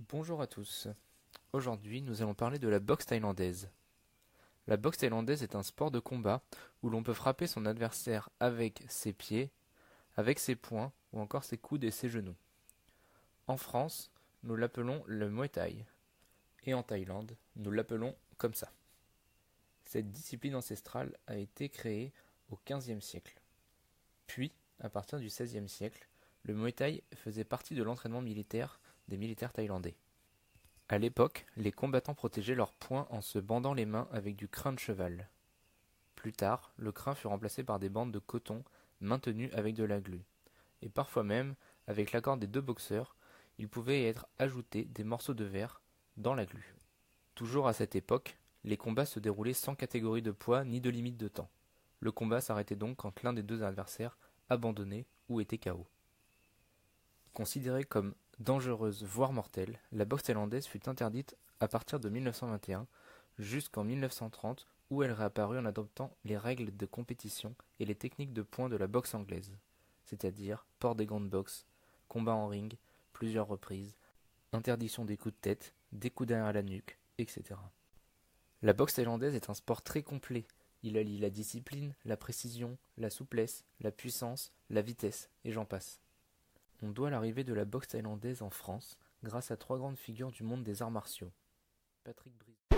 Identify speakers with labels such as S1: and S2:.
S1: Bonjour à tous. Aujourd'hui, nous allons parler de la boxe thaïlandaise. La boxe thaïlandaise est un sport de combat où l'on peut frapper son adversaire avec ses pieds, avec ses poings ou encore ses coudes et ses genoux. En France, nous l'appelons le Muay Thai et en Thaïlande, nous l'appelons comme ça. Cette discipline ancestrale a été créée au XVe siècle. Puis, à partir du XVIe siècle, le Muay Thai faisait partie de l'entraînement militaire des militaires thaïlandais. À l'époque, les combattants protégeaient leurs poings en se bandant les mains avec du crin de cheval. Plus tard, le crin fut remplacé par des bandes de coton maintenues avec de la glu. Et parfois même, avec l'accord des deux boxeurs, il pouvait y être ajouté des morceaux de verre dans la glu. Toujours à cette époque, les combats se déroulaient sans catégorie de poids ni de limite de temps. Le combat s'arrêtait donc quand l'un des deux adversaires abandonnait ou était KO. Considérée comme dangereuse voire mortelle, la boxe thaïlandaise fut interdite à partir de 1921 jusqu'en 1930 où elle réapparut en adoptant les règles de compétition et les techniques de poing de la boxe anglaise, c'est-à-dire port des gants de boxe, combat en ring, plusieurs reprises, interdiction des coups de tête, des coups derrière la nuque, etc. La boxe thaïlandaise est un sport très complet. Il allie la discipline, la précision, la souplesse, la puissance, la vitesse, et j'en passe. On doit l'arrivée de la boxe thaïlandaise en France grâce à trois grandes figures du monde des arts martiaux. Patrick Brisson,